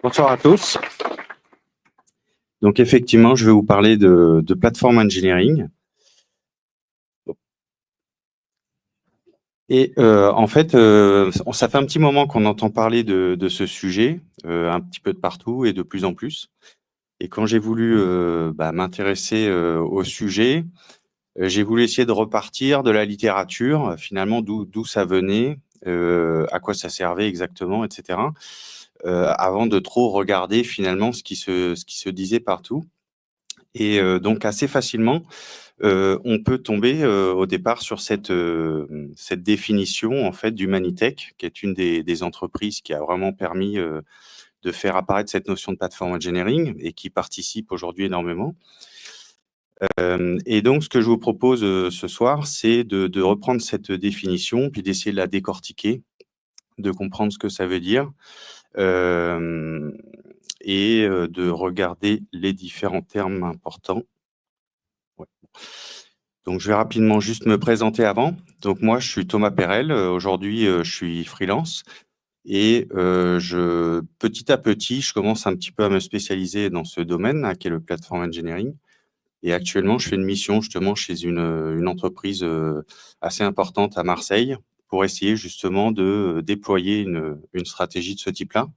Bonsoir à tous. Donc effectivement, je vais vous parler de platform engineering. Et en fait, ça fait un petit moment qu'on entend parler de ce sujet, un petit peu de partout et de plus en plus. Et quand j'ai voulu m'intéresser au sujet, j'ai voulu essayer de repartir de la littérature, finalement d'où ça venait, à quoi ça servait exactement, etc. Avant de trop regarder finalement ce qui se disait partout. Et donc assez facilement, on peut tomber, au départ sur cette définition en fait d'Humanitech, qui est une des entreprises qui a vraiment permis, de faire apparaître cette notion de platform engineering et qui participe aujourd'hui énormément. Et donc ce que je vous propose, ce soir, c'est de reprendre cette définition, puis d'essayer de la décortiquer, de comprendre ce que ça veut dire, hem et de regarder les différents termes importants. Ouais. Donc, je vais rapidement juste me présenter avant. Donc moi, je suis Thomas Perel. Aujourd'hui, je suis freelance et petit à petit, je commence un petit peu à me spécialiser dans ce domaine là, qui est le platform engineering. Et actuellement, je fais une mission justement chez une entreprise assez importante à Marseille pour essayer justement de déployer une stratégie de ce type-là.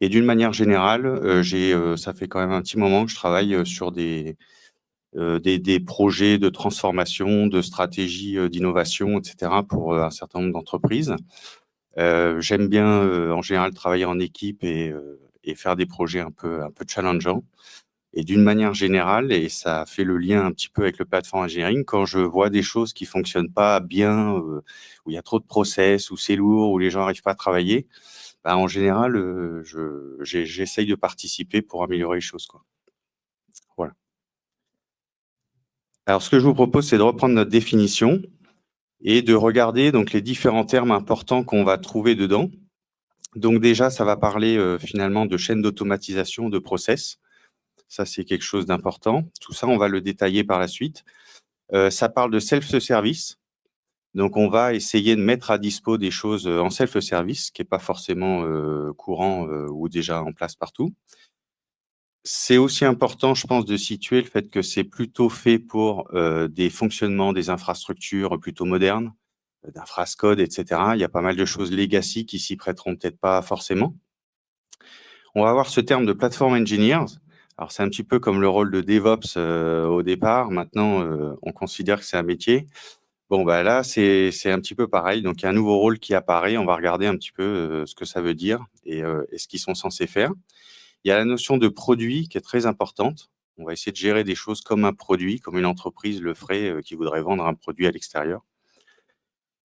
Et d'une manière générale, ça fait quand même un petit moment que je travaille sur des projets de transformation, de stratégies, d'innovation, et cetera, pour, un certain nombre d'entreprises. J'aime bien, en général, travailler en équipe et faire des projets un peu challengeants. Et d'une manière générale, et ça fait le lien un petit peu avec le platform engineering, quand je vois des choses qui fonctionnent pas bien, où il y a trop de process, où c'est lourd, où les gens n'arrivent pas à travailler, bah, en général, j'essaye de participer pour améliorer les choses, quoi. Voilà. Alors ce que je vous propose, c'est de reprendre notre définition et de regarder donc les différents termes importants qu'on va trouver dedans. Donc déjà, ça va parler, finalement de chaîne d'automatisation de process. Ça, c'est quelque chose d'important. Tout ça, on va le détailler par la suite. Ça parle de self-service. Donc on va essayer de mettre à dispo des choses, en self-service, ce qui est pas forcément, courant, ou déjà en place partout. C'est aussi important, je pense, de situer le fait que c'est plutôt fait pour, des fonctionnements, des infrastructures plutôt modernes, d'infrascode, et cetera. Il y a pas mal de choses legacy qui s'y prêteront peut-être pas forcément. On va avoir ce terme de platform engineers. Alors c'est un petit peu comme le rôle de DevOps, au départ. Maintenant, on considère que c'est un métier. Bon, bah, là, c'est un petit peu pareil. Donc il y a un nouveau rôle qui apparaît. On va regarder un petit peu, ce que ça veut dire et ce qu'ils sont censés faire. Il y a la notion de produit qui est très importante. On va essayer de gérer des choses comme un produit, comme une entreprise le ferait, qui voudrait vendre un produit à l'extérieur.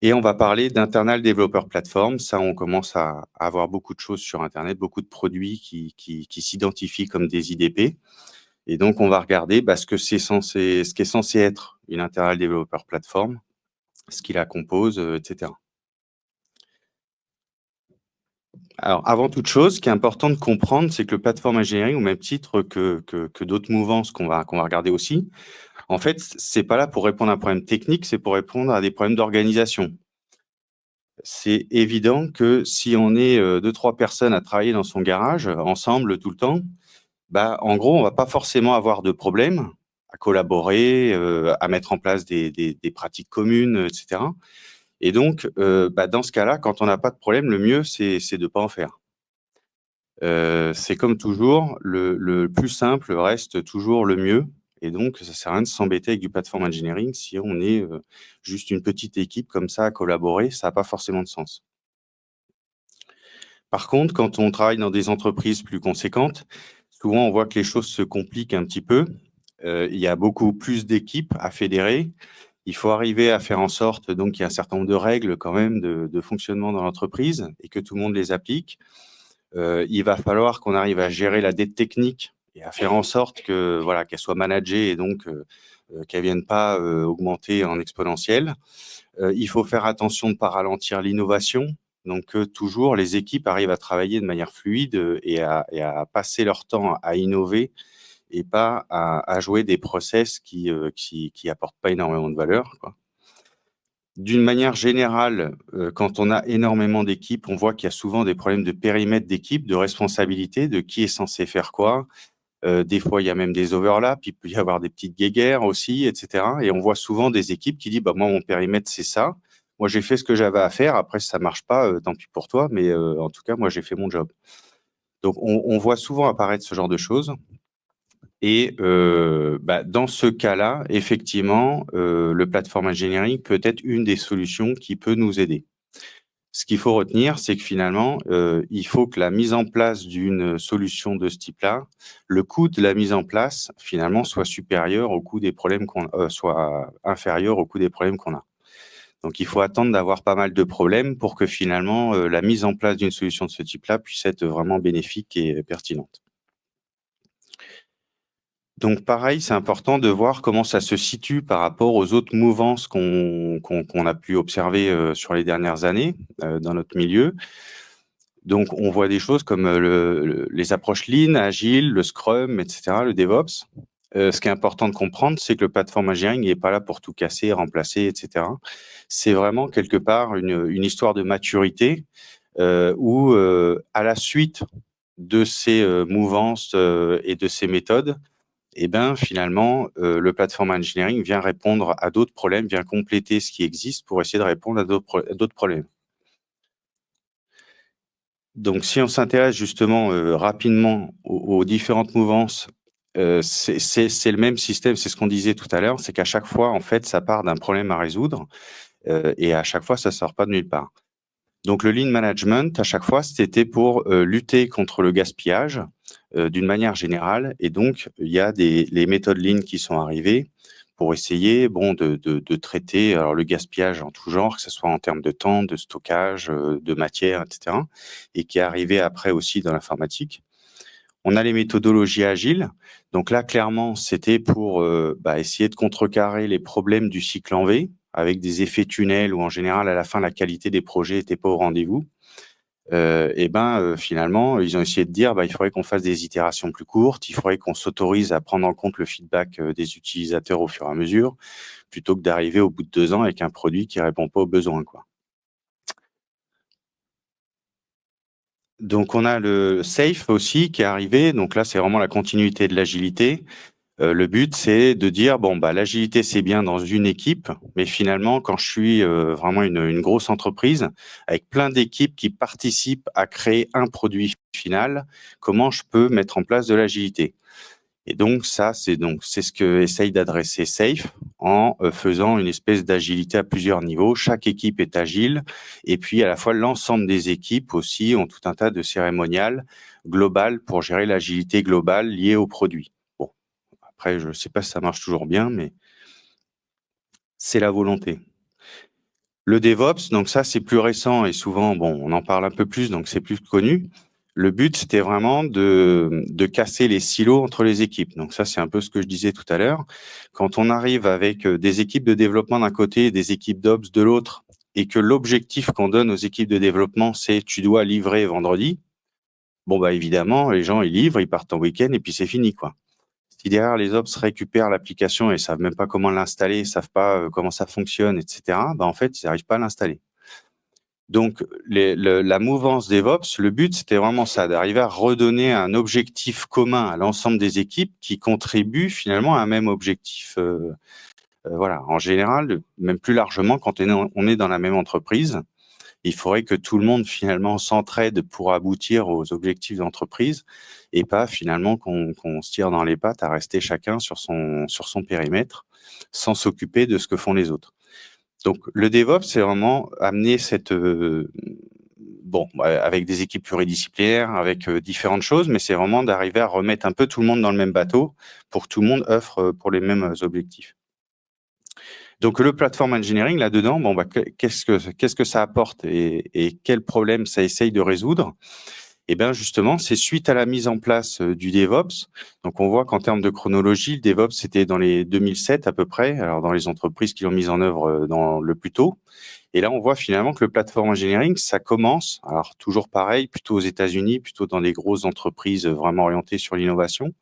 Et on va parler d'Internal Developer Platform. Ça, on commence à avoir beaucoup de choses sur internet, beaucoup de produits qui s'identifient comme des IDP. Et donc, on va regarder, ce qui est censé être une Internal Developer Platform, ce qui la compose, et cetera. Alors, avant toute chose, ce qui est important de comprendre, c'est que le platform engineering, au même titre que d'autres mouvances qu'on va regarder aussi, en fait, c'est pas là pour répondre à un problème technique, c'est pour répondre à des problèmes d'organisation. C'est évident que si on est, 2-3 personnes à travailler dans son garage, ensemble tout le temps, bah, en gros, on va pas forcément avoir de problème à collaborer, à mettre en place des pratiques communes, et cetera. Et donc, dans ce cas-là, quand on n'a pas de problème, le mieux, c'est de pas en faire. C'est comme toujours, le plus simple reste toujours le mieux et donc ça sert à rien de s'embêter avec du platform engineering si on est, juste une petite équipe comme ça à collaborer, ça a pas forcément de sens. Par contre, quand on travaille dans des entreprises plus conséquentes, souvent on voit que les choses se compliquent un petit peu. Il y a beaucoup plus d'équipes à fédérer. Il faut arriver à faire en sorte donc qu'il y a un certain nombre de règles quand même de fonctionnement dans l'entreprise et que tout le monde les applique. Il va falloir qu'on arrive à gérer la dette technique et à faire en sorte que, voilà, qu'elle soit managée et donc qu'elle vienne pas, augmenter en exponentielle. Il faut faire attention de ne pas ralentir l'innovation, donc que toujours les équipes arrivent à travailler de manière fluide, et à passer leur temps à innover et pas à jouer des process qui apportent pas énormément de valeur, quoi. D'une manière générale, quand on a énormément d'équipes, on voit qu'il y a souvent des problèmes de périmètre d'équipe, de responsabilité, de qui est censé faire quoi. Des fois, il y a même des overlaps, il peut y avoir des petites guéguerres aussi, et cetera, et on voit souvent des équipes qui disent: «Bah, moi, mon périmètre, c'est ça. Moi, j'ai fait ce que j'avais à faire. Après, si ça marche pas, tant pis pour toi, mais en tout cas, moi, j'ai fait mon job». Donc on voit souvent apparaître ce genre de choses et bah, dans ce cas-là, effectivement, le platform engineering peut être une des solutions qui peut nous aider. Ce qu'il faut retenir, c'est que finalement, il faut que la mise en place d'une solution de ce type-là, le coût de la mise en place, finalement, soit supérieur au coût des problèmes soit inférieur au coût des problèmes qu'on a. Donc il faut attendre d'avoir pas mal de problèmes pour que finalement, la mise en place d'une solution de ce type-là puisse être vraiment bénéfique et pertinente. Donc pareil, c'est important de voir comment ça se situe par rapport aux autres mouvances qu'on a pu observer, sur les dernières années, dans notre milieu. Donc on voit des choses comme, les approches Lean, Agile, le Scrum et cetera, le DevOps. Ce qui est important de comprendre, c'est que le platform engineering n'est pas là pour tout casser, remplacer et cetera. C'est vraiment quelque part une histoire de maturité, où, à la suite de ces, mouvances, et de ces méthodes, et ben, finalement, le platform engineering vient répondre à d'autres problèmes, vient compléter ce qui existe pour essayer de répondre à d'autres problèmes. Donc si on s'intéresse justement, rapidement aux différentes mouvances, c'est le même système, c'est ce qu'on disait tout à l'heure, c'est qu'à chaque fois, en fait, ça part d'un problème à résoudre, et à chaque fois, ça sort pas de nulle part. Donc le lean management, à chaque fois, c'était pour, lutter contre le gaspillage, d'une manière générale, et donc il y a les méthodes lean qui sont arrivées pour essayer, bon, de traiter alors le gaspillage en tout genre, que ce soit en termes de temps, de stockage, de matière et cetera, et qui est arrivé après aussi dans l'informatique. On a les méthodologies agiles, donc là, clairement, c'était pour, bah, essayer de contrecarrer les problèmes du cycle en V, avec des effets tunnels où en général, à la fin, la qualité des projets était pas au rendez-vous. Et ben, finalement, ils ont essayé de dire: «Bah, il faudrait qu'on fasse des itérations plus courtes, il faudrait qu'on s'autorise à prendre en compte le feedback, des utilisateurs au fur et à mesure, plutôt que d'arriver au bout de 2 ans avec un produit qui répond pas aux besoins, quoi». Donc on a le SAFe aussi qui est arrivé, donc là, c'est vraiment la continuité de l'agilité. Le but, c'est de dire: «Bon, bah, l'agilité, c'est bien dans une équipe, mais finalement, quand je suis, vraiment une grosse entreprise avec plein d'équipes qui participent à créer un produit final, comment je peux mettre en place de l'agilité?» Et donc ça, c'est ce que essaye d'adresser SAFe en, faisant une espèce d'agilité à plusieurs niveaux. Chaque équipe est agile et puis à la fois l'ensemble des équipes aussi ont tout un tas de cérémoniales globales pour gérer l'agilité globale liée au produit. Bon, après je ne sais pas si ça marche toujours bien, mais c'est la volonté. Le DevOps, donc ça, c'est plus récent et souvent, bon, on en parle un peu plus, donc c'est plus connu. Le but, c'était vraiment de casser les silos entre les équipes. Donc ça, c'est un peu ce que je disais tout à l'heure. Quand on arrive avec, des équipes de développement d'un côté et des équipes d'ops de l'autre, et que l'objectif qu'on donne aux équipes de développement, c'est: «Tu dois livrer vendredi», bon, bah, évidemment, les gens, ils livrent, ils partent en week-end et puis c'est fini, quoi. Si derrière les ops récupèrent l'application et savent même pas comment l'installer, savent pas, comment ça fonctionne et cetera, bah, en fait, ils arrivent pas à l'installer. Donc la mouvance DevOps, le but, c'était vraiment ça, d'arriver à redonner un objectif commun à l'ensemble des équipes qui contribuent finalement à un même objectif, voilà. En général, même plus largement, quand on est dans la même entreprise, il faudrait que tout le monde finalement s'entraide pour aboutir aux objectifs d'entreprise et pas finalement qu'on se tire dans les pattes à rester chacun sur son périmètre, sans s'occuper de ce que font les autres. Donc le DevOps, c'est vraiment amener cette, bon, bah, avec des équipes pluridisciplinaires, avec, différentes choses, mais c'est vraiment d'arriver à remettre un peu tout le monde dans le même bateau pour que tout le monde œuvre, pour les mêmes, objectifs. Donc le platform engineering là-dedans, bon, bah, qu'est-ce que ça apporte et quels problèmes ça essaye de résoudre? Et bien justement, c'est suite à la mise en place, du DevOps. Donc on voit qu'en termes de chronologie, le DevOps, c'était dans les 2007 à peu près, alors dans les entreprises qui l'ont mis en œuvre, dans le plus tôt. Et là, on voit finalement que le platform engineering, ça commence, alors toujours pareil, plutôt aux États-Unis, plutôt dans des grosses entreprises, vraiment orientées sur l'innovation.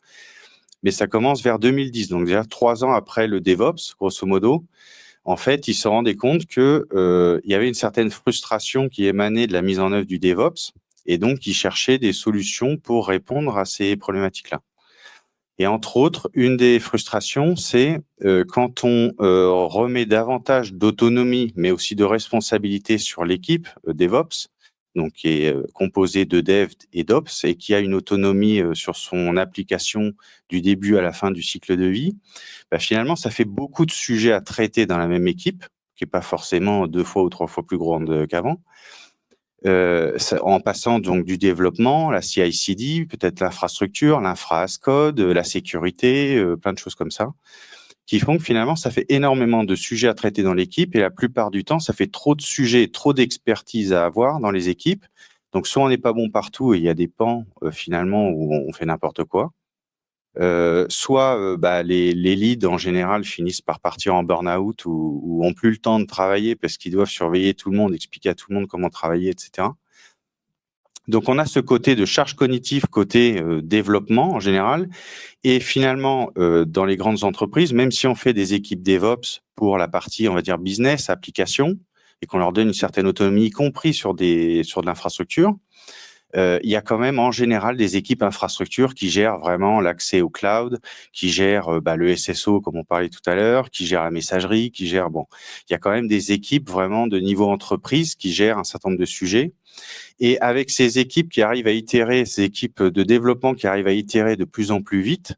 Mais ça commence vers 2010, donc déjà 3 ans après le DevOps, grosso modo. en fait, ils se rendaient compte que il y avait une certaine frustration qui émanait de la mise en œuvre du DevOps, et donc ils cherchaient des solutions pour répondre à ces problématiques-là. Et entre autres, une des frustrations, c'est quand on remet davantage d'autonomie, mais aussi de responsabilité sur l'équipe DevOps, donc qui est composée de Dev et d'Ops, et qui a une autonomie sur son application du début à la fin du cycle de vie. Bah, finalement, ça fait beaucoup de sujets à traiter dans la même équipe, qui n'est pas forcément 2 fois ou 3 fois plus grande qu'avant. En passant donc du développement, la CI/CD, peut-être l'infrastructure, l'infra as code, la sécurité, plein de choses comme ça, qui font que finalement, ça fait énormément de sujets à traiter dans l'équipe, et la plupart du temps, ça fait trop de sujets, trop d'expertise à avoir dans les équipes. Donc soit on n'est pas bon partout et il y a des pans, finalement, où on fait n'importe quoi. Soit, les leads en général finissent par partir en burn-out ou ont plus le temps de travailler parce qu'ils doivent surveiller tout le monde, expliquer à tout le monde comment travailler, et cetera. Donc on a ce côté de charge cognitive, côté développement en général, et finalement dans les grandes entreprises, même si on fait des équipes DevOps pour la partie, on va dire, business, application, et qu'on leur donne une certaine autonomie, y compris sur de l'infrastructure, il y a quand même en général des équipes infrastructure qui gèrent vraiment l'accès au cloud, qui gèrent le SSO comme on parlait tout à l'heure, qui gèrent la messagerie, qui gèrent il y a quand même des équipes vraiment de niveau entreprise qui gèrent un certain nombre de sujets. Et avec ces équipes qui arrivent à itérer, ces équipes de développement qui arrivent à itérer de plus en plus vite,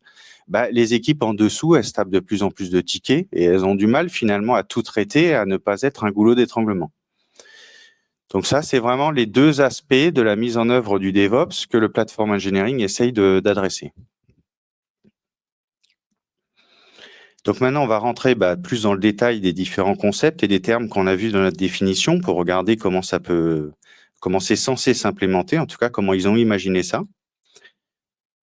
les équipes en dessous, elles se tapent de plus en plus de tickets et elles ont du mal finalement à tout traiter, à ne pas être un goulot d'étranglement. Donc ça, c'est vraiment les deux aspects de la mise en œuvre du DevOps que le Platform Engineering essaye d'adresser. Donc maintenant, on va rentrer plus dans le détail des différents concepts et des termes qu'on a vus dans notre définition pour regarder comment c'est censé s'implémenter, en tout cas comment ils ont imaginé ça.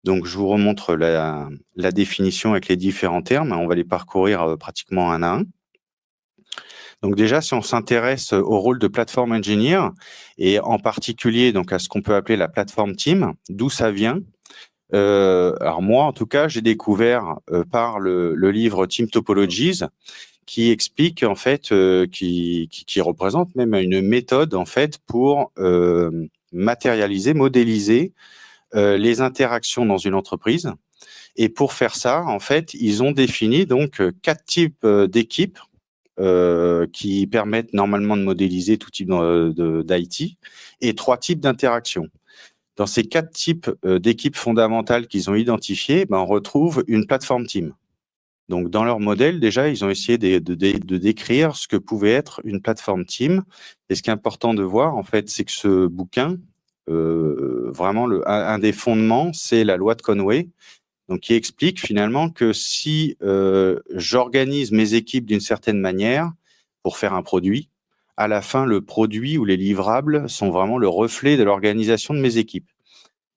Donc je vous remontre la définition avec les différents termes. On va les parcourir pratiquement un à un. Donc déjà, si on s'intéresse au rôle de Platform Engineer et en particulier donc à ce qu'on peut appeler la Platform Team, d'où ça vient. Alors moi, en tout cas, j'ai découvert par le livre Team Topologies, qui explique en fait, qui représente même une méthode en fait pour matérialiser, modéliser les interactions dans une entreprise. Et pour faire ça, en fait, ils ont défini donc 4 types d'équipes qui permettent normalement de modéliser tout type d'IT, et 3 types d'interactions. Dans ces 4 types d'équipes fondamentales qu'ils ont identifiées, on retrouve une plateforme team. Donc, dans leur modèle, déjà, ils ont essayé de décrire ce que pouvait être une plateforme team. Et ce qui est important de voir, en fait, c'est que ce bouquin, vraiment, un des fondements, c'est la loi de Conway, donc qui explique finalement que si j'organise mes équipes d'une certaine manière pour faire un produit, à la fin, le produit ou les livrables sont vraiment le reflet de l'organisation de mes équipes.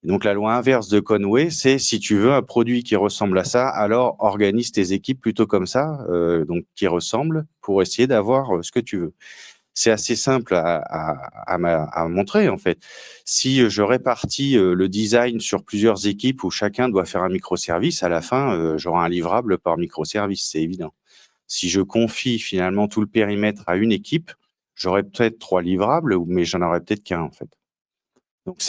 Et donc, la loi inverse de Conway, c'est si tu veux un produit qui ressemble à ça, alors organise tes équipes plutôt comme ça, donc qui ressemblent, pour essayer d'avoir ce que tu veux. C'est assez simple à montrer, en fait. Si je répartis le design sur plusieurs équipes où chacun doit faire un microservice, à la fin, j'aurai un livrable par microservice, c'est évident. Si je confie finalement tout le périmètre à une équipe, j'aurai peut-être 3 livrables, mais j'en aurai peut-être qu'un, en fait. Donc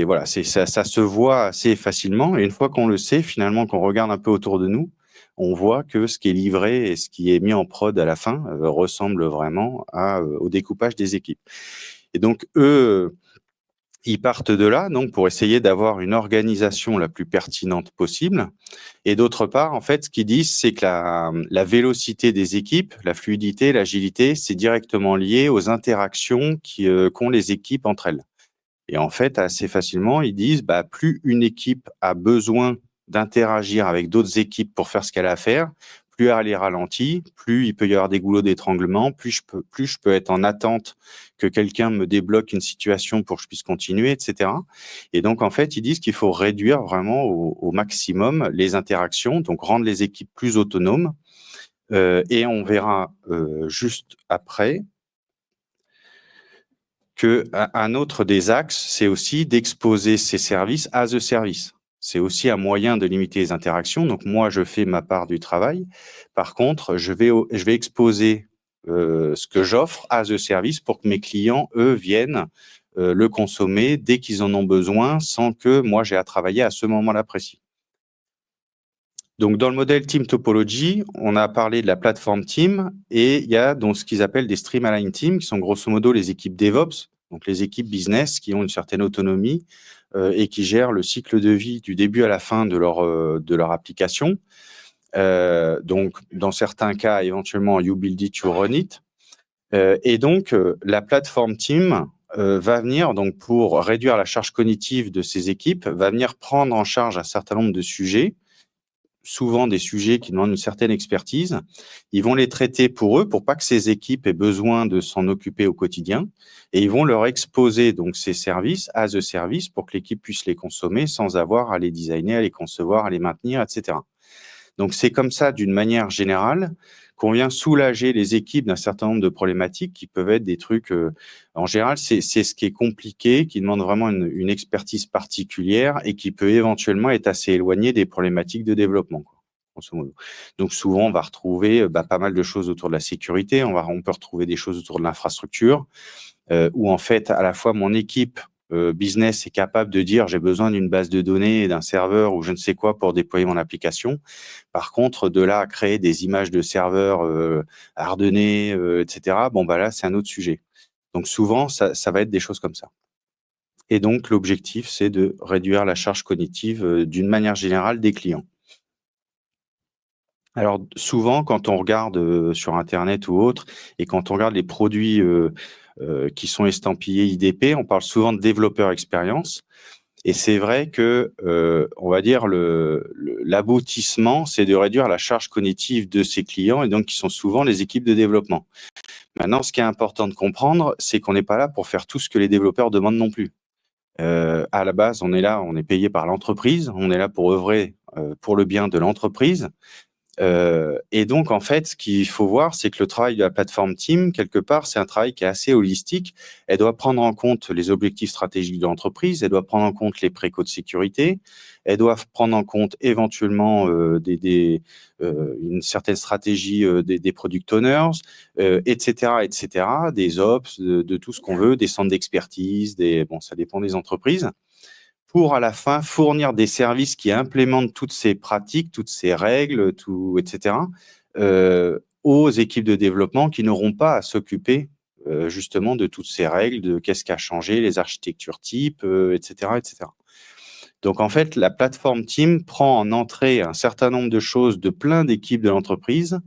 voilà, ça se voit assez facilement, et une fois qu'on le sait, finalement, qu'on regarde un peu autour de nous, on voit que ce qui est livré et ce qui est mis en prod à la fin ressemble vraiment au découpage des équipes. Et donc eux, ils partent de là donc pour essayer d'avoir une organisation la plus pertinente possible. Et d'autre part, en fait, ce qu'ils disent, c'est que la vélocité des équipes, la fluidité, l'agilité, c'est directement lié aux interactions qu'ont les équipes entre elles. Et en fait, assez facilement, ils disent, plus une équipe a besoin d'interagir avec d'autres équipes pour faire ce qu'elle a à faire, plus elle est ralentie, plus il peut y avoir des goulots d'étranglement, plus je peux être en attente que quelqu'un me débloque une situation pour que je puisse continuer, etc. Et donc, en fait, ils disent qu'il faut réduire vraiment au maximum les interactions, donc rendre les équipes plus autonomes. Et on verra juste après qu'un autre des axes, c'est aussi d'exposer ces services as a service. C'est aussi un moyen de limiter les interactions. Donc, moi, je fais ma part du travail. Par contre, je vais exposer ce que j'offre as a service pour que mes clients, eux, viennent le consommer dès qu'ils en ont besoin, sans que moi j'ai à travailler à ce moment-là précis. Donc, dans le modèle Team Topology, on a parlé de la plateforme Team et il y a donc ce qu'ils appellent des Stream Align Teams, qui sont grosso modo les équipes DevOps, donc les équipes business qui ont une certaine autonomie et qui gèrent le cycle de vie du début à la fin de leur application. Donc, dans certains cas, éventuellement, you build it, you run it. Et donc, la plateforme Team va venir, donc, pour réduire la charge cognitive de ces équipes, va venir prendre en charge un certain nombre de sujets, souvent des sujets qui demandent une certaine expertise. Ils vont les traiter pour eux, pour pas que ces équipes aient besoin de s'en occuper au quotidien. Et ils vont leur exposer donc ces services as a service pour que l'équipe puisse les consommer sans avoir à les designer, à les concevoir, à les maintenir, etc. Donc, c'est comme ça, d'une manière générale, qu'on vient soulager les équipes d'un certain nombre de problématiques qui peuvent être des trucs… en général, c'est ce qui est compliqué, qui demande vraiment une expertise particulière et qui peut éventuellement être assez éloigné des problématiques de développement, quoi, grosso modo. Donc, souvent, on va retrouver pas mal de choses autour de la sécurité. On peut retrouver des choses autour de l'infrastructure où, en fait, à la fois, mon équipe business est capable de dire j'ai besoin d'une base de données, d'un serveur ou je ne sais quoi pour déployer mon application. Par contre, de là à créer des images de serveurs hardenés, etc., là, c'est un autre sujet. Donc, souvent, ça va être des choses comme ça. Et donc, l'objectif, c'est de réduire la charge cognitive d'une manière générale des clients. Alors, souvent, quand on regarde sur Internet ou autre, et quand on regarde les produits qui sont estampillés IDP, on parle souvent de développeur expérience. Et c'est vrai que, on va dire, l'aboutissement, c'est de réduire la charge cognitive de ses clients, et donc qui sont souvent les équipes de développement. Maintenant, ce qui est important de comprendre, c'est qu'on n'est pas là pour faire tout ce que les développeurs demandent non plus. À la base, on est là, on est payé par l'entreprise, on est là pour œuvrer pour le bien de l'entreprise. Et donc, en fait, ce qu'il faut voir, c'est que le travail de la plateforme Team, quelque part, c'est un travail qui est assez holistique. Elle doit prendre en compte les objectifs stratégiques de l'entreprise, elle doit prendre en compte les précaux de sécurité, elle doit prendre en compte éventuellement une certaine stratégie des product owners, etc., etc., des ops, de tout ce qu'on veut, des centres d'expertise, ça dépend des entreprises, pour à la fin fournir des services qui implémentent toutes ces pratiques, toutes ces règles, etc., aux équipes de développement qui n'auront pas à s'occuper justement de toutes ces règles, de qu'est-ce qui a changé, les architectures types, etc., etc. Donc, en fait, la plateforme Team prend en entrée un certain nombre de choses de plein d'équipes de l'entreprise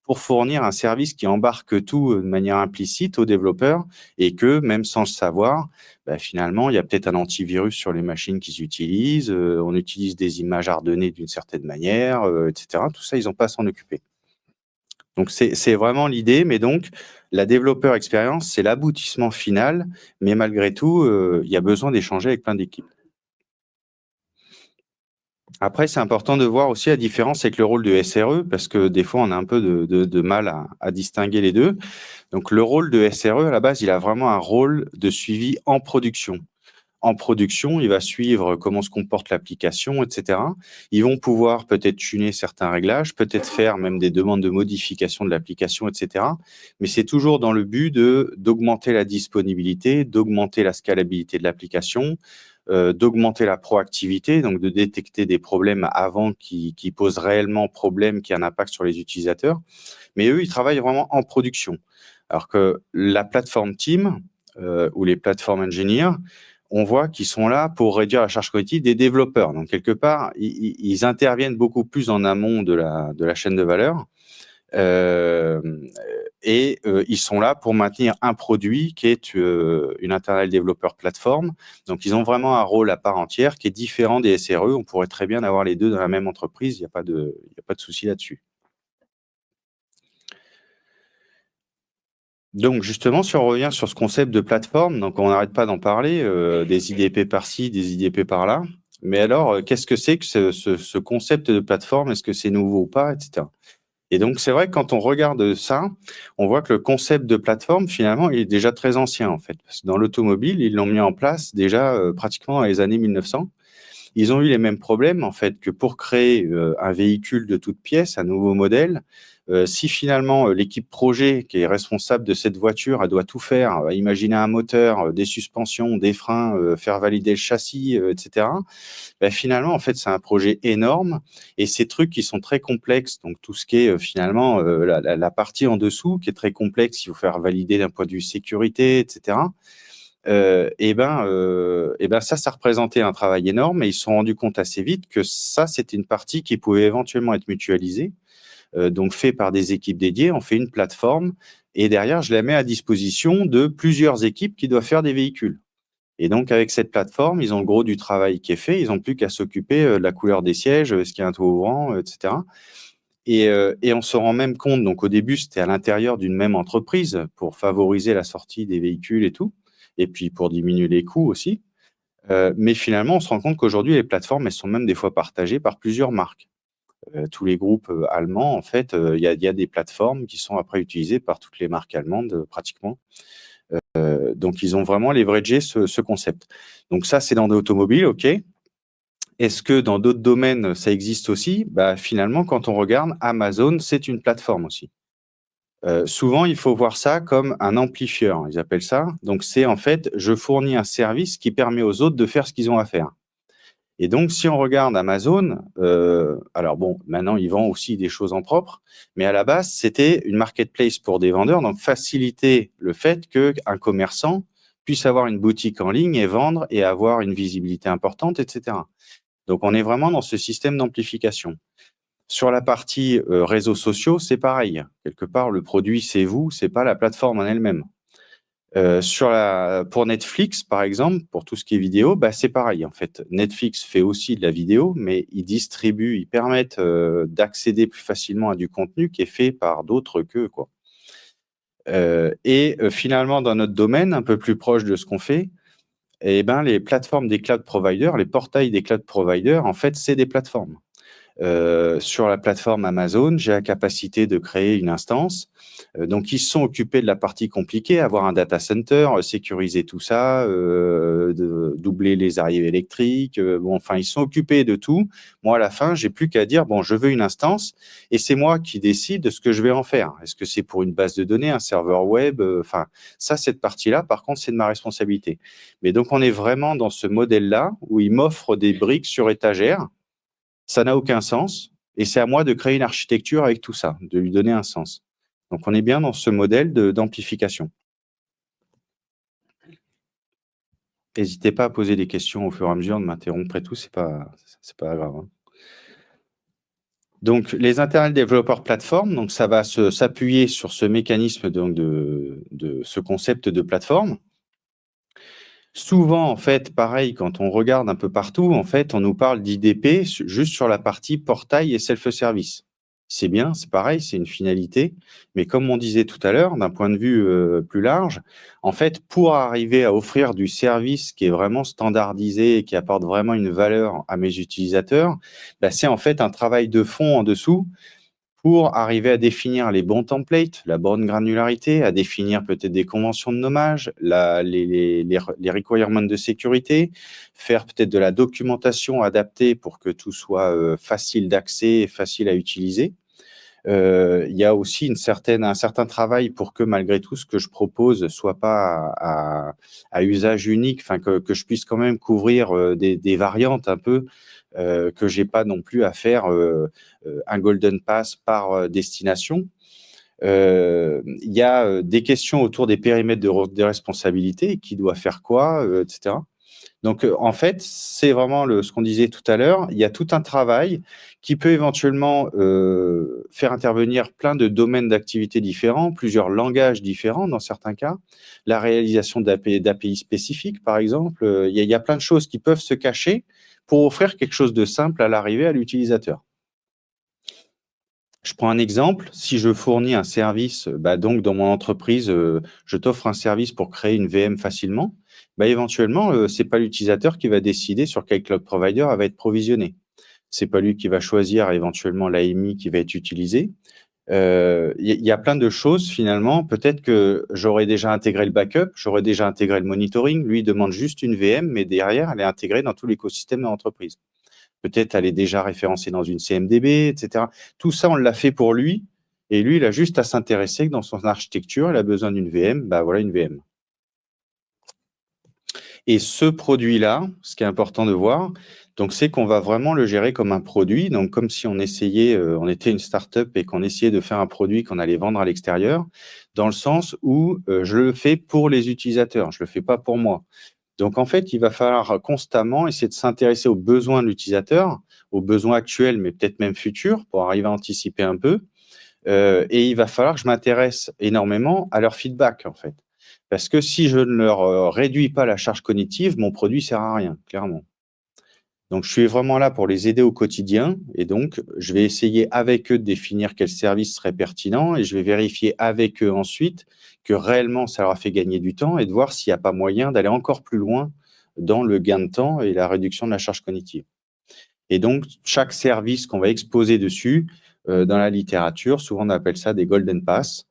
pour fournir un service qui embarque tout de manière implicite aux développeurs et que, même sans le savoir, finalement, il y a peut-être un antivirus sur les machines qu'ils utilisent, on utilise des images hardenées d'une certaine manière, etc. Tout ça, ils n'ont pas à s'en occuper. Donc, c'est vraiment l'idée, mais donc, la développeur expérience, c'est l'aboutissement final, mais malgré tout, il y a besoin d'échanger avec plein d'équipes. Après, c'est important de voir aussi la différence avec le rôle de SRE, parce que des fois, on a un peu de mal à distinguer les deux. Donc, le rôle de SRE, à la base, il a vraiment un rôle de suivi en production. En production, il va suivre comment se comporte l'application, etc. Ils vont pouvoir peut-être tuner certains réglages, peut-être faire même des demandes de modification de l'application, etc. Mais c'est toujours dans le but d'augmenter la disponibilité, d'augmenter la scalabilité de l'application, d'augmenter la proactivité, donc de détecter des problèmes avant qui posent réellement problème, qui ont un impact sur les utilisateurs. Mais eux, ils travaillent vraiment en production. Alors que la plateforme Team ou les plateformes engineers, on voit qu'ils sont là pour réduire la charge cognitive des développeurs. Donc, quelque part, ils interviennent beaucoup plus en amont de la chaîne de valeur. Ils sont là pour maintenir un produit qui est une Internal Developer Platform. Donc, ils ont vraiment un rôle à part entière qui est différent des SRE. On pourrait très bien avoir les deux dans la même entreprise. Il n'y a pas de souci là-dessus. Donc, justement, si on revient sur ce concept de plateforme, donc on n'arrête pas d'en parler, des IDP par-ci, des IDP par-là. Mais alors, qu'est-ce que c'est que ce concept de plateforme? Est-ce que c'est nouveau ou pas, etc. Et donc, c'est vrai que quand on regarde ça, on voit que le concept de plateforme, finalement, il est déjà très ancien, en fait. Parce que dans l'automobile, ils l'ont mis en place déjà pratiquement dans les années 1900. Ils ont eu les mêmes problèmes, en fait, que pour créer un véhicule de toutes pièces, un nouveau modèle, Si finalement, l'équipe projet qui est responsable de cette voiture, elle doit tout faire, imaginer un moteur, des suspensions, des freins, faire valider le châssis, et cetera. Bah, finalement, en fait, c'est un projet énorme et ces trucs qui sont très complexes, donc tout ce qui est, finalement, la partie en dessous qui est très complexe, il faut faire valider d'un point de vue sécurité et cetera. Ça représentait un travail énorme et ils se sont rendus compte assez vite que ça, c'était une partie qui pouvait éventuellement être mutualisée, donc fait par des équipes dédiées. On fait une plateforme et derrière, je la mets à disposition de plusieurs équipes qui doivent faire des véhicules. Et donc avec cette plateforme, ils ont le gros du travail qui est fait. Ils ont plus qu'à s'occuper, de la couleur des sièges, est-ce qu'il y a un toit ouvrant, et cetera. Et on se rend même compte, donc au début, c'était à l'intérieur d'une même entreprise pour favoriser la sortie des véhicules et tout, et puis pour diminuer les coûts aussi. Mais finalement, on se rend compte qu'aujourd'hui, les plateformes, elles sont même des fois partagées par plusieurs marques. Tous les groupes, allemands, en fait, il y a des plateformes qui sont après utilisées par toutes les marques allemandes, pratiquement. Donc ils ont vraiment leveragé ce concept. Donc ça, c'est dans l'automobile, OK. Est-ce que dans d'autres domaines, ça existe aussi? Bah, finalement, quand on regarde, Amazon, c'est une plateforme aussi. Souvent, il faut voir ça comme un amplifieur, ils appellent ça. Donc c'est en fait, je fournis un service qui permet aux autres de faire ce qu'ils ont à faire. Et donc, si on regarde Amazon, alors bon, maintenant, ils vendent aussi des choses en propre, mais à la base, c'était une marketplace pour des vendeurs, donc faciliter le fait qu'un commerçant puisse avoir une boutique en ligne et vendre et avoir une visibilité importante, et cetera. Donc, on est vraiment dans ce système d'amplification. Sur la partie, réseaux sociaux, c'est pareil. Quelque part, le produit, c'est vous, c'est pas la plateforme en elle-même. Pour Netflix, par exemple, pour tout ce qui est vidéo, bah, c'est pareil, en fait. Netflix fait aussi de la vidéo, mais ils permettent, d'accéder plus facilement à du contenu qui est fait par d'autres qu'eux, quoi. Finalement, dans notre domaine, un peu plus proche de ce qu'on fait, et ben, les plateformes des cloud providers, les portails des cloud providers, en fait, c'est des plateformes. Sur la plateforme Amazon, j'ai la capacité de créer une instance. Donc ils se sont occupés de la partie compliquée, avoir un data center, sécuriser tout ça, de doubler les arrivées électriques, bon, enfin, ils se sont occupés de tout. Moi, à la fin, j'ai plus qu'à dire: «Bon, je veux une instance» et c'est moi qui décide de ce que je vais en faire. Est-ce que c'est pour une base de données, un serveur web? Enfin, ça, cette partie-là, par contre, c'est de ma responsabilité. Mais donc on est vraiment dans ce modèle-là où ils m'offrent des briques sur étagère. Ça n'a aucun sens et c'est à moi de créer une architecture avec tout ça, de lui donner un sens. Donc on est bien dans ce modèle d'amplification. N'hésitez pas à poser des questions au fur et à mesure, de m'interrompre et tout, c'est pas grave, hein. Donc les Internet Developer Platform, donc ça va s'appuyer sur ce mécanisme donc de ce concept de plateforme. Souvent, en fait, pareil, quand on regarde un peu partout, en fait, on nous parle d'IDP juste sur la partie portail et self-service. C'est bien, c'est pareil, c'est une finalité, mais comme on disait tout à l'heure, d'un point de vue, plus large, en fait, pour arriver à offrir du service qui est vraiment standardisé et qui apporte vraiment une valeur à mes utilisateurs, bah, c'est en fait un travail de fond en dessous pour arriver à définir les bons templates, la bonne granularité, à définir peut-être des conventions de nommage, les requirements de sécurité, faire peut-être de la documentation adaptée pour que tout soit, facile d'accès et facile à utiliser. Il y a aussi un certain travail pour que malgré tout ce que je propose soit pas à usage unique, enfin que je puisse quand même couvrir, des variantes un peu, que j'ai pas non plus à faire, un golden pass par, destination. Il y a, des questions autour des périmètres de responsabilité, qui doit faire quoi, et cetera. Donc, en fait, c'est vraiment ce qu'on disait tout à l'heure. Il y a tout un travail qui peut éventuellement, faire intervenir plein de domaines d'activité différents, plusieurs langages différents dans certains cas. La réalisation d'API spécifiques, par exemple, il y a plein de choses qui peuvent se cacher pour offrir quelque chose de simple à l'arrivée à l'utilisateur. Je prends un exemple, si je fournis un service, bah, donc dans mon entreprise, je t'offre un service pour créer une VM facilement, bah, éventuellement, c'est pas l'utilisateur qui va décider sur quel cloud provider elle va être provisionnée. C'est pas lui qui va choisir éventuellement l'AMI qui va être utilisée. Il y a plein de choses finalement, peut-être que j'aurais déjà intégré le backup, j'aurais déjà intégré le monitoring. Lui, il demande juste une VM, mais derrière, elle est intégrée dans tout l'écosystème de l'entreprise. Peut-être elle est déjà référencée dans une CMDB et cetera. Tout ça, on l'a fait pour lui Et lui, il a juste à s'intéresser que dans son architecture, il a besoin d'une VM, bah voilà une VM. Et ce produit-là, ce qui est important de voir, donc c'est qu'on va vraiment le gérer comme un produit, donc comme si on essayait, on était une start-up et qu'on essayait de faire un produit qu'on allait vendre à l'extérieur, dans le sens où, je le fais pour les utilisateurs, je le fais pas pour moi. Donc en fait, il va falloir constamment essayer de s'intéresser aux besoins de l'utilisateur, aux besoins actuels, mais peut-être même futurs, pour arriver à anticiper un peu. Et il va falloir que je m'intéresse énormément à leur feedback, en fait. Parce que si je ne leur, réduis pas la charge cognitive, mon produit sert à rien, clairement. Donc je suis vraiment là pour les aider au quotidien et donc je vais essayer avec eux de définir quel service serait pertinent et je vais vérifier avec eux ensuite que réellement ça leur a fait gagner du temps et de voir s'il n'y a pas moyen d'aller encore plus loin dans le gain de temps et la réduction de la charge cognitive. Et donc chaque service qu'on va exposer dessus, dans la littérature, souvent on appelle ça des golden pass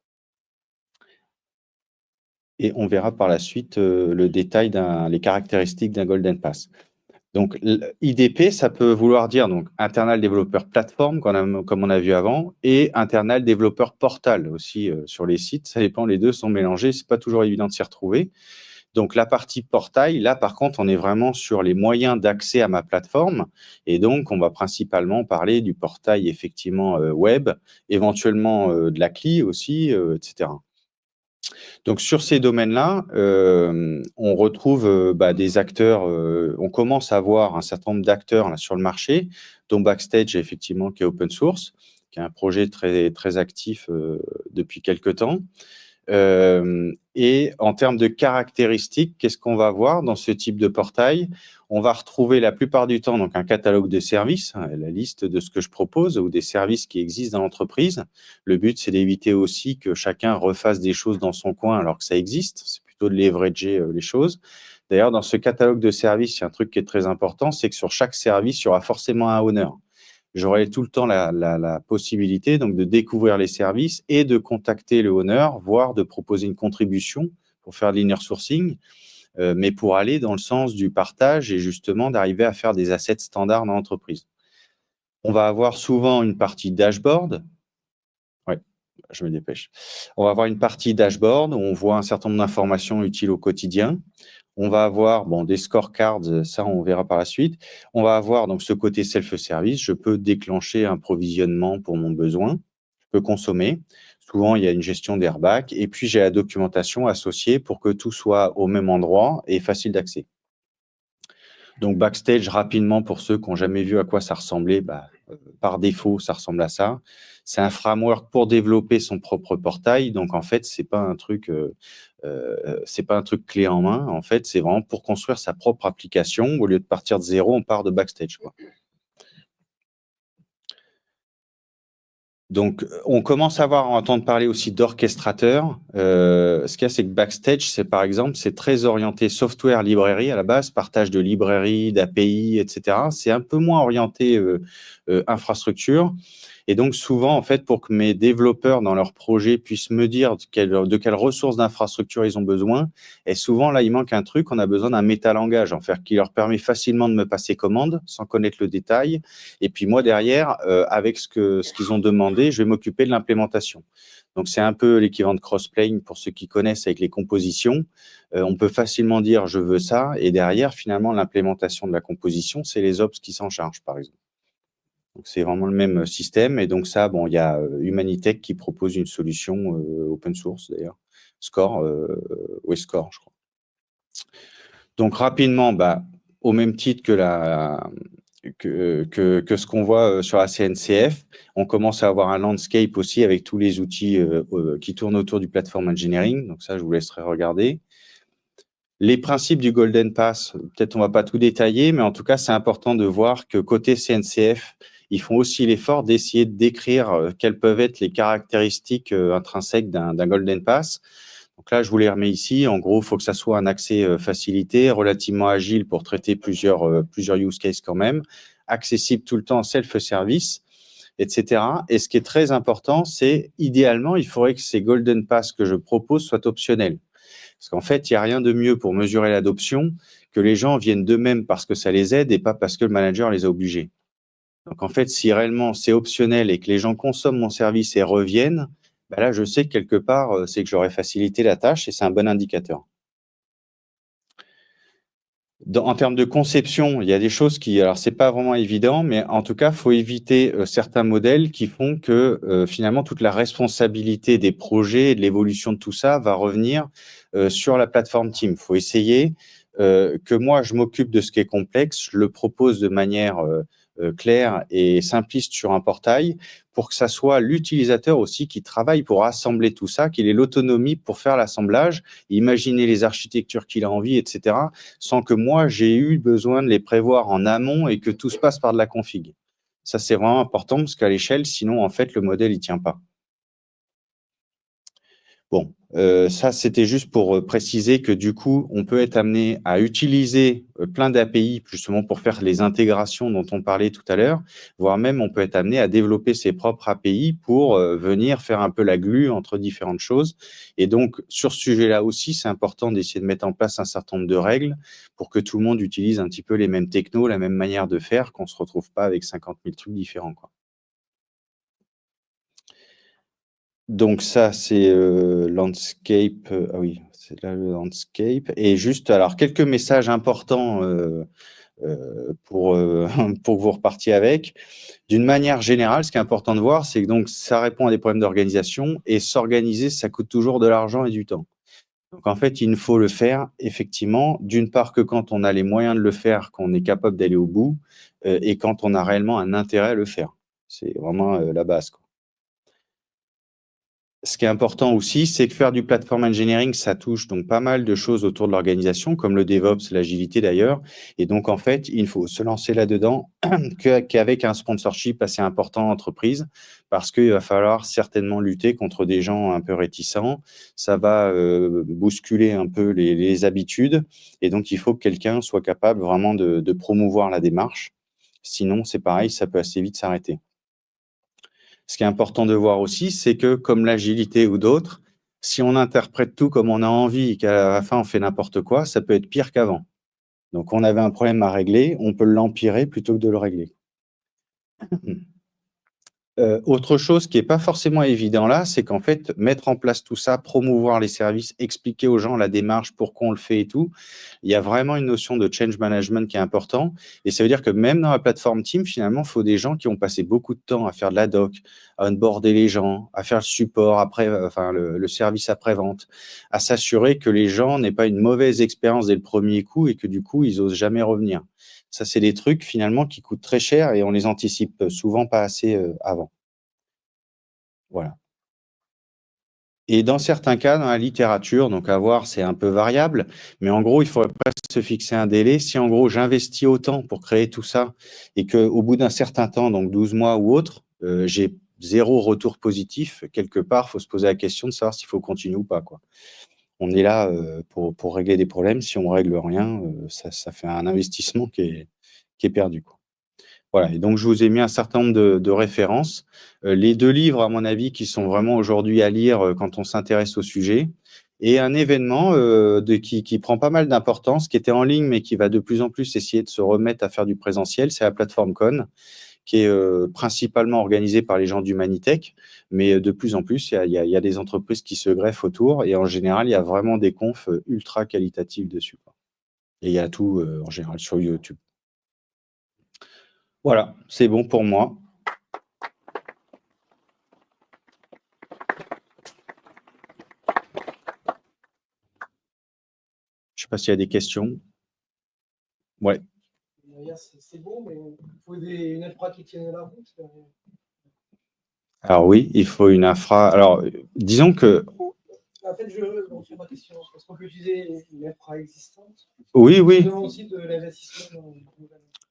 et on verra par la suite, le détail les caractéristiques d'un golden pass. Donc l'IDP, ça peut vouloir dire donc internal développeur plateforme comme on a vu avant et internal développeur portal aussi, sur les sites. Ça dépend, les 2 sont mélangés, c'est pas toujours évident de s'y retrouver. Donc la partie portail, là par contre, on est vraiment sur les moyens d'accès à ma plateforme et donc on va principalement parler du portail effectivement, web, éventuellement, de la CLI aussi, et cetera. Donc sur ces domaines-là, on retrouve, des acteurs, on commence à voir un certain nombre d'acteurs là sur le marché, dont Backstage effectivement qui est open source, qui est un projet très très actif, depuis quelque temps. Et en termes de caractéristiques, qu'est-ce qu'on va voir dans ce type de portail? On va retrouver la plupart du temps donc un catalogue de services, hein, la liste de ce que je propose ou des services qui existent dans l'entreprise. Le but, c'est d'éviter aussi que chacun refasse des choses dans son coin alors que ça existe. C'est plutôt de leverager, les choses. D'ailleurs, dans ce catalogue de services, il y a un truc qui est très important, c'est que sur chaque service, il y aura forcément un owner. J'aurai tout le temps la possibilité donc de découvrir les services et de contacter le owner, voire de proposer une contribution pour faire de l'inner sourcing, mais pour aller dans le sens du partage et justement d'arriver à faire des assets standards dans l'entreprise. On va avoir souvent une partie dashboard. Ouais, je me dépêche. On va avoir une partie dashboard où on voit un certain nombre d'informations utiles au quotidien. On va avoir bon, des scorecards, ça on verra par la suite. On va avoir donc ce côté self-service. Je peux déclencher un provisionnement pour mon besoin. Je peux consommer. Souvent, il y a une gestion d'airbag. Et puis, j'ai la documentation associée pour que tout soit au même endroit et facile d'accès. Donc, Backstage, rapidement, pour ceux qui n'ont jamais vu à quoi ça ressemblait, par défaut, ça ressemble à ça. C'est un framework pour développer son propre portail. Donc, en fait, c'est pas un truc clé en main. En fait, c'est vraiment pour construire sa propre application. Au lieu de partir de zéro, on part de Backstage, quoi. Donc, on commence à entendre parler aussi d'orchestrateur. Ce qu'il y a, c'est que Backstage, c'est par exemple, c'est très orienté software librairie à la base, partage de librairies, d'API, etc. C'est un peu moins orienté infrastructure. Et donc, souvent, en fait, pour que mes développeurs dans leur projet puissent me dire de quelles ressources d'infrastructure ils ont besoin, et souvent, là, il manque un truc, on a besoin d'un métalangage, en fait, qui leur permet facilement de me passer commande sans connaître le détail. Et puis, moi, derrière, avec ce qu'ils ont demandé, je vais m'occuper de l'implémentation. Donc, c'est un peu l'équivalent de Crossplane pour ceux qui connaissent avec les compositions. On peut facilement dire je veux ça, et derrière, finalement, l'implémentation de la composition, c'est les ops qui s'en chargent, par exemple. Donc, c'est vraiment le même système. Et donc, ça, bon, il y a Humanitech qui propose une solution open source, d'ailleurs. Score, oui, Score, je crois. Donc, rapidement, au même titre que ce qu'on voit sur la CNCF, on commence à avoir un landscape aussi avec tous les outils qui tournent autour du platform engineering. Donc, ça, je vous laisserai regarder. Les principes du Golden Pass, peut-être on ne va pas tout détailler, mais en tout cas, c'est important de voir que côté CNCF, ils font aussi l'effort d'essayer de décrire quelles peuvent être les caractéristiques intrinsèques d'un Golden Pass. Donc là, je vous les remets ici. En gros, il faut que ça soit un accès facilité, relativement agile pour traiter plusieurs use cases quand même, accessible tout le temps, self-service, etc. Et ce qui est très important, c'est idéalement, il faudrait que ces Golden Pass que je propose soient optionnels. Parce qu'en fait, il n'y a rien de mieux pour mesurer l'adoption que les gens viennent d'eux-mêmes parce que ça les aide et pas parce que le manager les a obligés. Donc en fait, si réellement c'est optionnel et que les gens consomment mon service et reviennent, bah là, je sais que quelque part, c'est que j'aurais facilité la tâche et c'est un bon indicateur. En termes de conception, il y a des choses qui alors c'est pas vraiment évident, mais en tout cas, faut éviter, certains modèles qui font que, finalement toute la responsabilité des projets et de l'évolution de tout ça va revenir, sur la plateforme Team. Faut essayer, que moi je m'occupe de ce qui est complexe, je le propose de manière, claire et simpliste sur un portail pour que ça soit l'utilisateur aussi qui travaille pour assembler tout ça, qu'il ait l'autonomie pour faire l'assemblage, imaginer les architectures qu'il a envie et cetera, sans que moi, j'ai eu besoin de les prévoir en amont et que tout se passe par de la config. Ça, c'est vraiment important parce qu'à l'échelle, sinon, en fait, le modèle, il tient pas. Bon, ça, c'était juste pour, préciser que du coup, on peut être amené à utiliser, plein d'API justement pour faire les intégrations dont on parlait tout à l'heure, voire même on peut être amené à développer ses propres API pour, venir faire un peu la glue entre différentes choses et donc sur ce sujet-là aussi, c'est important d'essayer de mettre en place un certain nombre de règles pour que tout le monde utilise un petit peu les mêmes technos, la même manière de faire, qu'on se retrouve pas avec 50 000 trucs différents, quoi. Donc ça, c'est, landscape, ah oui, c'est là le landscape et juste alors quelques messages importants, pour, pour que vous repartiez avec. D'une manière générale, ce qui est important de voir, c'est que donc ça répond à des problèmes d'organisation et s'organiser, ça coûte toujours de l'argent et du temps. Donc en fait, il ne faut le faire effectivement, d'une part que quand on a les moyens de le faire, qu'on est capable d'aller au bout, et quand on a réellement un intérêt à le faire. C'est vraiment, la base, quoi. Ce qui est important aussi, c'est que faire du platform engineering, ça touche donc pas mal de choses autour de l'organisation, comme le DevOps, l'agilité d'ailleurs. Et donc, en fait, il faut se lancer là-dedans qu'avec un sponsorship assez important entreprise, parce qu'il va falloir certainement lutter contre des gens un peu réticents. Ça va bousculer un peu les habitudes. Et donc, il faut que quelqu'un soit capable vraiment de promouvoir la démarche. Sinon, c'est pareil, ça peut assez vite s'arrêter. Ce qui est important de voir aussi, c'est que comme l'agilité ou d'autres, si on interprète tout comme on a envie et qu'à la fin on fait n'importe quoi, ça peut être pire qu'avant. Donc on avait un problème à régler, on peut l'empirer plutôt que de le régler. Autre chose qui est pas forcément évident là, c'est qu'en fait, mettre en place tout ça, promouvoir les services, expliquer aux gens la démarche, pourquoi on le fait et tout, il y a vraiment une notion de change management qui est important et ça veut dire que même dans la plateforme Team, finalement, il faut des gens qui ont passé beaucoup de temps à faire de la doc, à onboarder les gens, à faire le support après, enfin le service après-vente, à s'assurer que les gens n'aient pas une mauvaise expérience dès le premier coup et que du coup, ils osent jamais revenir. Ça, c'est des trucs finalement qui coûtent très cher et on les anticipe souvent pas assez, avant. Voilà. Et dans certains cas, dans la littérature, donc à voir, c'est un peu variable, mais en gros, il faudrait presque se fixer un délai. Si en gros, j'investis autant pour créer tout ça et qu'au bout d'un certain temps, donc 12 mois ou autre, j'ai 0 retour positif, quelque part, il faut se poser la question de savoir s'il faut continuer ou pas, quoi. On est là, pour régler des problèmes. Si on règle rien, ça fait un investissement qui est perdu, quoi. Voilà et donc je vous ai mis un certain nombre de références. Les 2 livres à mon avis qui sont vraiment aujourd'hui à lire, quand on s'intéresse au sujet et un événement, qui prend pas mal d'importance, qui était en ligne, mais qui va de plus en plus essayer de se remettre à faire du présentiel, c'est la plateforme Con, qui est, principalement organisée par les gens d'Humanitech, mais de plus en plus, il y a des entreprises qui se greffent autour et en général, il y a vraiment des confs, ultra qualitatives dessus, quoi et il y a tout, en général sur YouTube. Voilà, c'est bon pour moi. Je sais pas s'il y a des questions? Ouais. Derrière, c'est bon, mais il faut une infra qui tienne la route. Alors oui, il faut une infra. Alors, disons que En fait, je refais ma question. Est-ce qu'on peut utiliser une infra existante? oui, oui. Aussi de l'investissement.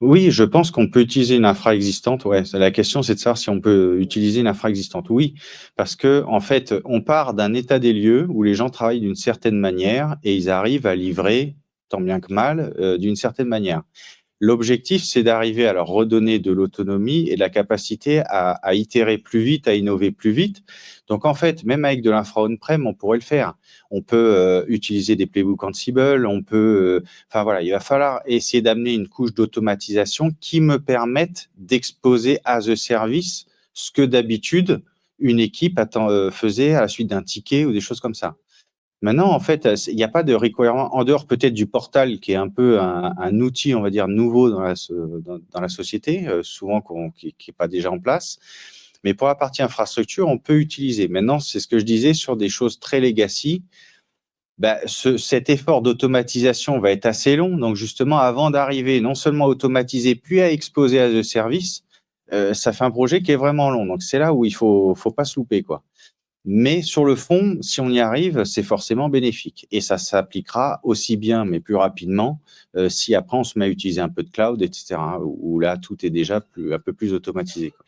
Oui, je pense qu'on peut utiliser une infra existante. Ouais, la question, c'est de savoir si on peut utiliser une infra existante. Oui, parce que en fait, on part d'un état des lieux où les gens travaillent d'une certaine manière et ils arrivent à livrer, tant bien que mal, d'une certaine manière. L'objectif, c'est d'arriver à leur redonner de l'autonomie et de la capacité à itérer plus vite, à innover plus vite. Donc, en fait, même avec de l'infra on-prem, on pourrait le faire. On peut utiliser des playbooks Ansible, on peut... Enfin, voilà, il va falloir essayer d'amener une couche d'automatisation qui me permette d'exposer as a service ce que d'habitude une équipe faisait à la suite d'un ticket ou des choses comme ça. Maintenant, en fait, il n'y a pas de requirement, en dehors peut-être du portal, qui est un peu un outil, on va dire, nouveau dans la société, souvent qui n'est pas déjà en place. Mais pour la partie infrastructure, on peut utiliser. Maintenant, c'est ce que je disais sur des choses très legacy. Cet effort d'automatisation va être assez long. Donc, justement, avant d'arriver non seulement à automatiser, puis à exposer à the service, ça fait un projet qui est vraiment long. Donc, c'est là où il faut pas se louper, quoi. Mais sur le fond, si on y arrive, c'est forcément bénéfique. Et ça s'appliquera aussi bien, mais plus rapidement, si après on se met à utiliser un peu de cloud, etc., où là, tout est déjà un peu plus automatisé, quoi.